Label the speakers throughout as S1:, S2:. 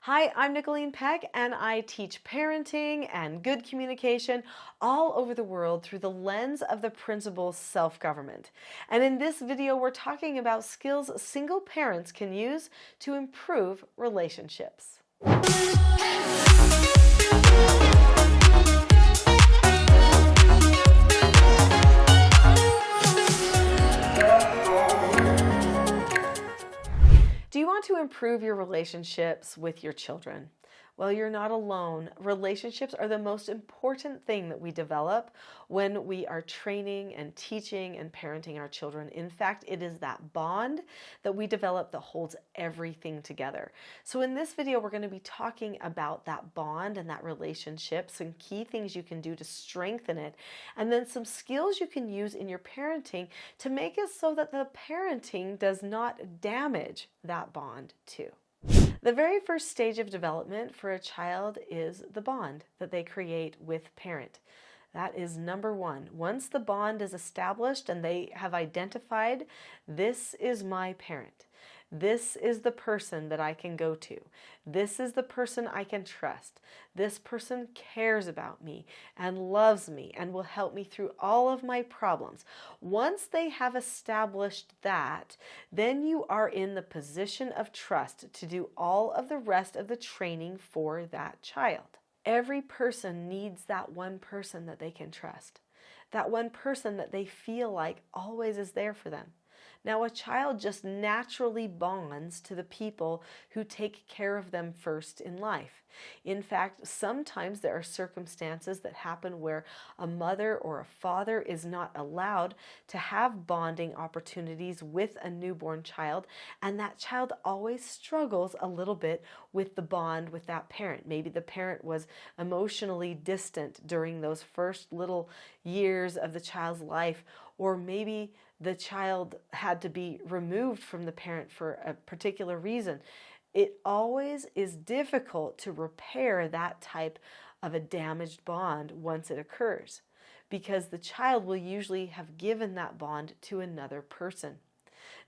S1: Hi, I'm Nicholeen Peck, and I teach parenting and good communication all over the world through the lens of the principle self-government. And in this video, we're talking about skills single parents can use to improve relationships. Do you want to improve your relationships with your children? Well, you're not alone. Relationships are the most important thing that we develop when we are training and teaching and parenting our children. In fact, it is that bond that we develop that holds everything together. So in this video, we're going to be talking about that bond and that relationship, some key things you can do to strengthen it, and then some skills you can use in your parenting to make it so that the parenting does not damage that bond too. The very first stage of development for a child is the bond that they create with parent. That is number one. Once the bond is established and they have identified, this is my parent. This is the person that I can go to. This is the person I can trust. This person cares about me and loves me and will help me through all of my problems. Once they have established that, then you are in the position of trust to do all of the rest of the training for that child. Every person needs that one person that they can trust, that one person that they feel like always is there for them. Now, a child just naturally bonds to the people who take care of them first in life. In fact, sometimes there are circumstances that happen where a mother or a father is not allowed to have bonding opportunities with a newborn child, and that child always struggles a little bit with the bond with that parent. Maybe the parent was emotionally distant during those first little years of the child's life, or maybe the child had to be removed from the parent for a particular reason. It always is difficult to repair that type of a damaged bond once it occurs, because the child will usually have given that bond to another person.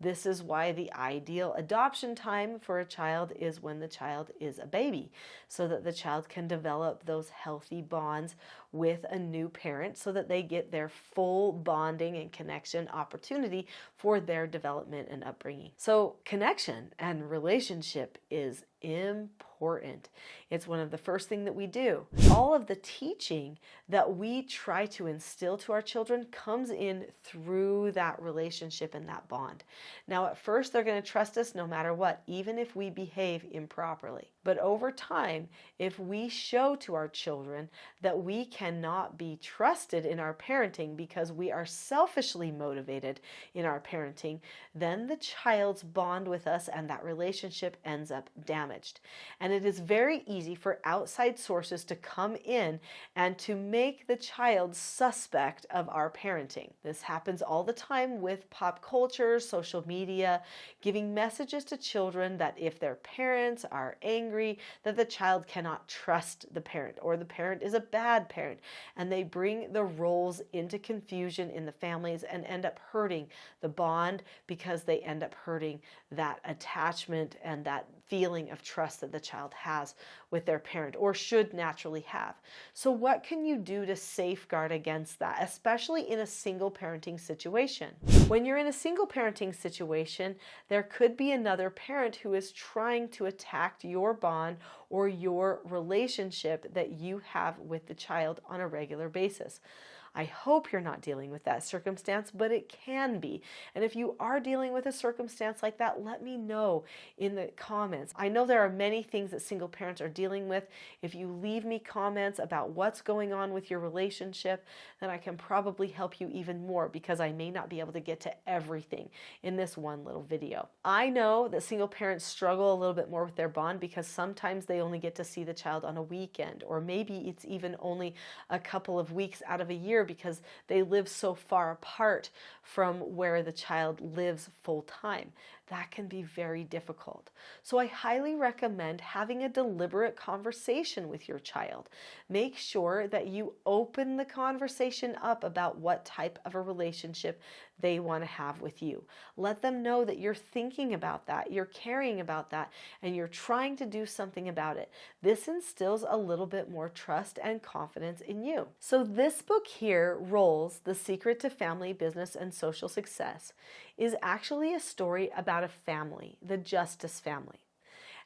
S1: This is why the ideal adoption time for a child is when the child is a baby, so that the child can develop those healthy bonds with a new parent so that they get their full bonding and connection opportunity for their development and upbringing. So connection and relationship is important. It's one of the first things that we do. All of the teaching that we try to instill to our children comes in through that relationship and that bond. Now, at first, they're going to trust us no matter what, even if we behave improperly. But over time, if we show to our children that we cannot be trusted in our parenting because we are selfishly motivated in our parenting, then the child's bond with us and that relationship ends up damaged. And it is very easy for outside sources to come in and to make the child suspect of our parenting. This happens all the time with pop culture, social media, giving messages to children that if their parents are angry, that the child cannot trust the parent, or the parent is a bad parent, and they bring the roles into confusion in the families and end up hurting the bond because they end up hurting that attachment and that feeling of trust that the child has with their parent or should naturally have. So what can you do to safeguard against that, especially in a single parenting situation? When you're in a single parenting situation, there could be another parent who is trying to attack your bond or your relationship that you have with the child on a regular basis. I hope you're not dealing with that circumstance, but it can be. And if you are dealing with a circumstance like that, let me know in the comments. I know there are many things that single parents are dealing with. If you leave me comments about what's going on with your relationship, then I can probably help you even more, because I may not be able to get to everything in this one little video. I know that single parents struggle a little bit more with their bond because sometimes they only get to see the child on a weekend, or maybe it's even only a couple of weeks out of a year because they live so far apart from where the child lives full time. that can be very difficult. So I highly recommend having a deliberate conversation with your child. Make sure that you open the conversation up about what type of a relationship they want to have with you. Let them know that you're thinking about that, you're caring about that, and you're trying to do something about it. This instills a little bit more trust and confidence in you. So this book here, Roles: The Secret to Family, Business, and Social Success, is actually a story about a family, the Justice family.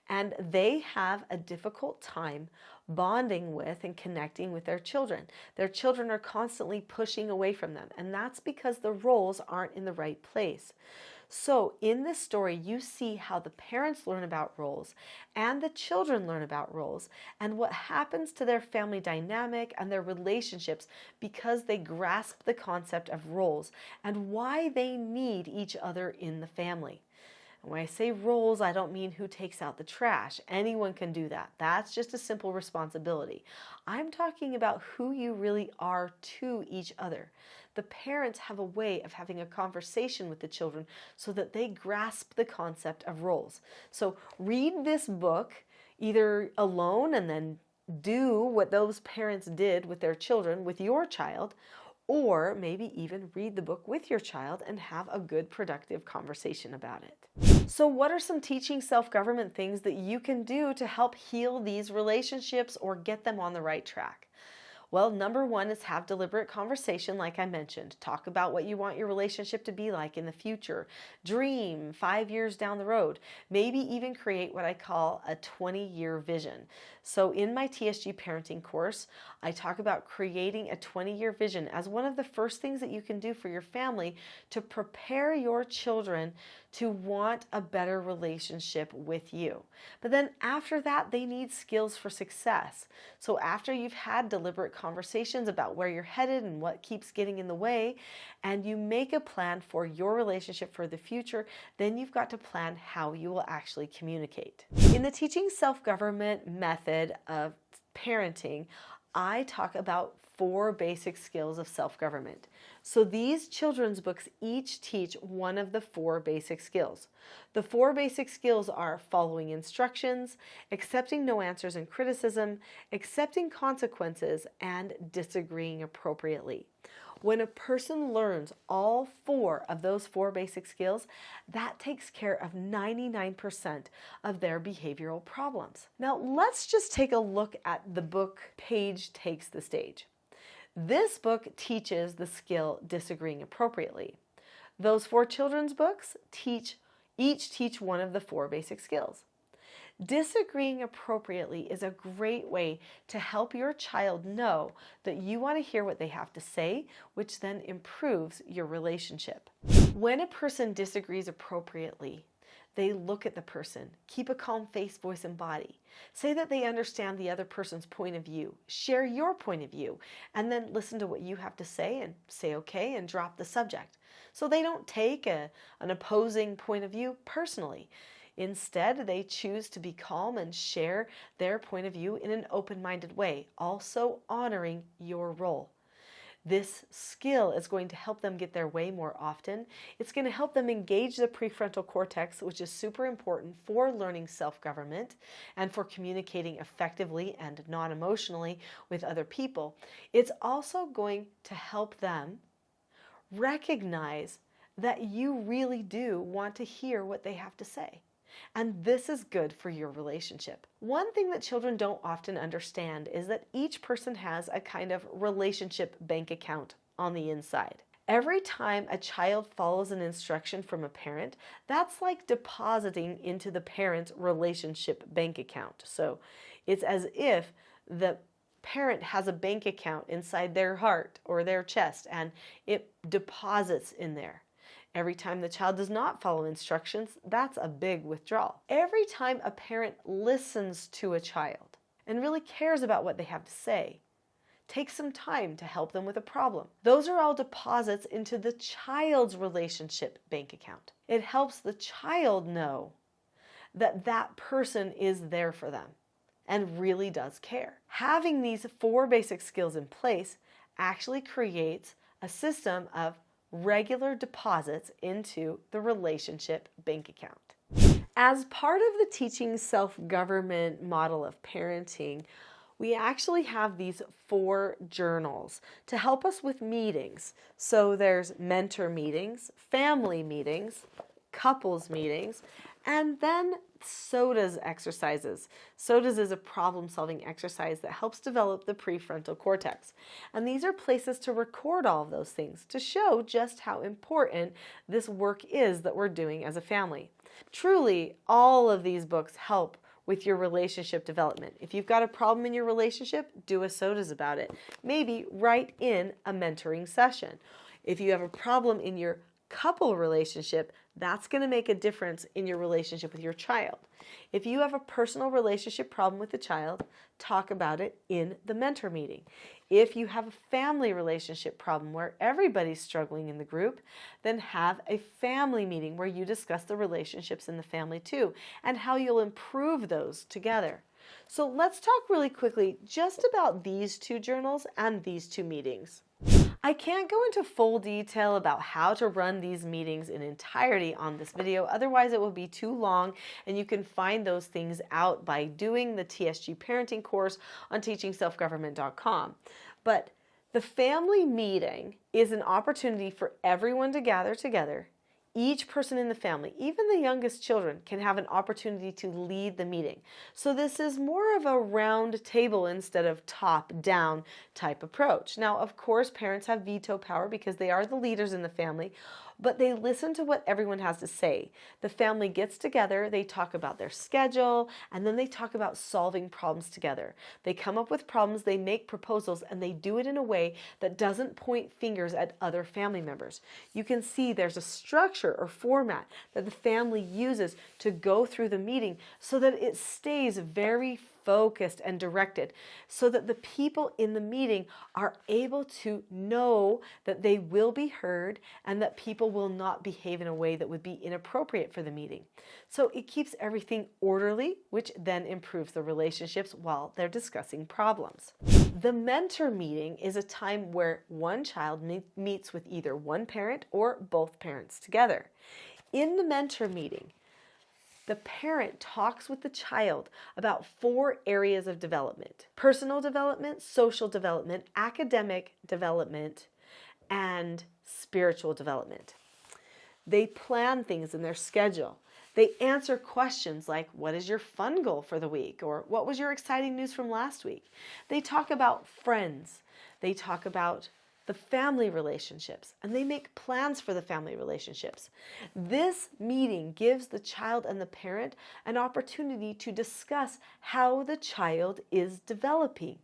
S1: And they have a difficult time bonding with and connecting with their children. Their children are constantly pushing away from them, and that's because the roles aren't in the right place. So in this story, you see how the parents learn about roles and the children learn about roles and what happens to their family dynamic and their relationships because they grasp the concept of roles and why they need each other in the family. When I say roles, I don't mean who takes out the trash. Anyone can do that. That's just a simple responsibility. I'm talking about who you really are to each other. The parents have a way of having a conversation with the children so that they grasp the concept of roles. So read this book either alone and then do what those parents did with their children, with your child, or maybe even read the book with your child and have a good, productive conversation about it. So what are some teaching self-government things that you can do to help heal these relationships or get them on the right track? Well, number one is have deliberate conversation, like I mentioned. Talk about what you want your relationship to be like in the future. Dream 5 years down the road. Maybe even create what I call a 20-year vision. So in my TSG parenting course, I talk about creating a 20-year vision as one of the first things that you can do for your family to prepare your children to want a better relationship with you. But then after that, they need skills for success. So after you've had deliberate conversations about where you're headed and what keeps getting in the way, and you make a plan for your relationship for the future, then you've got to plan how you will actually communicate. In the Teaching Self-Government method of parenting, I talk about 4 basic skills of self-government. So these children's books each teach one of the 4 basic skills. The 4 basic skills are following instructions, accepting no answers and criticism, accepting consequences, and disagreeing appropriately. When a person learns all 4 of those 4 basic skills, that takes care of 99% of their behavioral problems. Now let's just take a look at the book Page Takes the Stage. This book teaches the skill disagreeing appropriately. Those 4 children's books each teach one of the 4 basic skills. Disagreeing appropriately is a great way to help your child know that you want to hear what they have to say, which then improves your relationship. When a person disagrees appropriately, they look at the person, keep a calm face, voice, and body. Say that they understand the other person's point of view. Share your point of view, and then listen to what you have to say and say okay and drop the subject. So they don't take an opposing point of view personally. Instead, they choose to be calm and share their point of view in an open-minded way, also honoring your role. This skill is going to help them get their way more often. It's going to help them engage the prefrontal cortex, which is super important for learning self-government and for communicating effectively and non-emotionally with other people. It's also going to help them recognize that you really do want to hear what they have to say. And this is good for your relationship. One thing that children don't often understand is that each person has a kind of relationship bank account on the inside. Every time a child follows an instruction from a parent, that's like depositing into the parent's relationship bank account. So it's as if the parent has a bank account inside their heart or their chest and it deposits in there. Every time the child does not follow instructions, that's a big withdrawal. Every time a parent listens to a child and really cares about what they have to say, take some time to help them with a problem. Those are all deposits into the child's relationship bank account. It helps the child know that that person is there for them and really does care. Having these 4 basic skills in place actually creates a system of regular deposits into the relationship bank account. As part of the teaching self-government model of parenting, we actually have these 4 journals to help us with meetings. So there's mentor meetings, family meetings, couples meetings, and then SOTAS exercises. SOTAS is a problem-solving exercise that helps develop the prefrontal cortex. And these are places to record all of those things to show just how important this work is that we're doing as a family. Truly, all of these books help with your relationship development. If you've got a problem in your relationship, do a SOTAS about it. Maybe write in a mentoring session. If you have a problem in your couple relationship, that's going to make a difference in your relationship with your child. If you have a personal relationship problem with the child, talk about it in the mentor meeting. If you have a family relationship problem where everybody's struggling in the group, then have a family meeting where you discuss the relationships in the family too and how you'll improve those together. So let's talk really quickly just about these 2 journals and these 2 meetings. I can't go into full detail about how to run these meetings in entirety on this video, otherwise it will be too long, and you can find those things out by doing the TSG parenting course on teachingselfgovernment.com. But the family meeting is an opportunity for everyone to gather together. Each person in the family, even the youngest children, can have an opportunity to lead the meeting. So this is more of a round table instead of top-down type approach. Now, of course, parents have veto power because they are the leaders in the family, but they listen to what everyone has to say. The family gets together, they talk about their schedule, and then they talk about solving problems together. They come up with problems, they make proposals, and they do it in a way that doesn't point fingers at other family members. You can see there's a structure or format that the family uses to go through the meeting so that it stays very focused and directed, so that the people in the meeting are able to know that they will be heard and that people will not behave in a way that would be inappropriate for the meeting. So it keeps everything orderly, which then improves the relationships while they're discussing problems. The mentor meeting is a time where one child meets with either one parent or both parents together. In the mentor meeting, the parent talks with the child about 4 areas of development: personal development, social development, academic development, and spiritual development. They plan things in their schedule. They answer questions like, what is your fun goal for the week? Or what was your exciting news from last week? They talk about friends. They talk about the family relationships, and they make plans for the family relationships. This meeting gives the child and the parent an opportunity to discuss how the child is developing.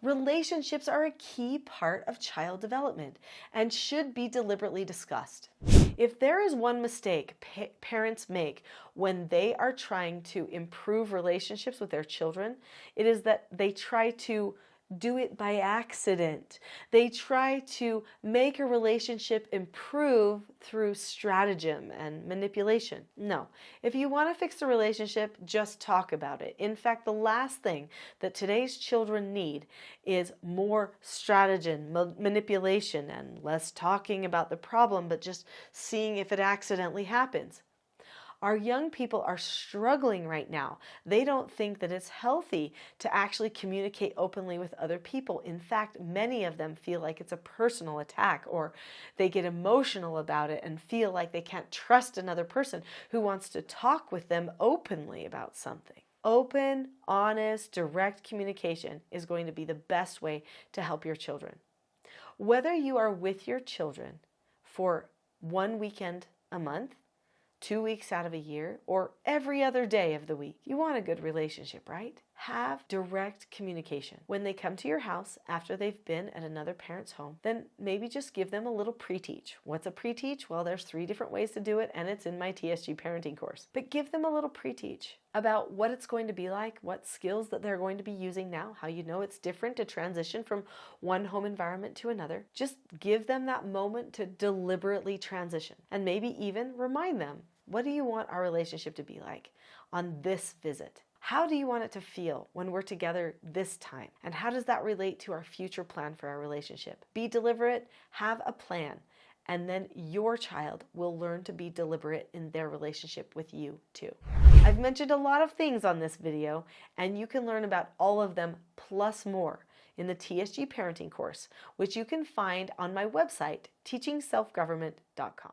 S1: Relationships are a key part of child development and should be deliberately discussed. If there is one mistake parents make when they are trying to improve relationships with their children, it is that they try to do it by accident. They try to make a relationship improve through stratagem and manipulation. No, if you want to fix a relationship, just talk about it. In fact, the last thing that today's children need is more stratagem, manipulation, and less talking about the problem, but just seeing if it accidentally happens. Our young people are struggling right now. They don't think that it's healthy to actually communicate openly with other people. In fact, many of them feel like it's a personal attack, or they get emotional about it and feel like they can't trust another person who wants to talk with them openly about something. Open, honest, direct communication is going to be the best way to help your children. Whether you are with your children for one weekend a month, 2 weeks out of a year, or every other day of the week, you want a good relationship, right? Have direct communication. When they come to your house after they've been at another parent's home, then maybe just give them a little pre-teach. What's a pre-teach? Well, there's 3 different ways to do it, and it's in my TSG parenting course. But give them a little pre-teach about what it's going to be like, what skills that they're going to be using now, how you know it's different to transition from one home environment to another. Just give them that moment to deliberately transition, and maybe even remind them, what do you want our relationship to be like on this visit? How do you want it to feel when we're together this time? And how does that relate to our future plan for our relationship? Be deliberate, have a plan, and then your child will learn to be deliberate in their relationship with you too. I've mentioned a lot of things on this video, and you can learn about all of them plus more in the TSG Parenting course, which you can find on my website, teachingselfgovernment.com.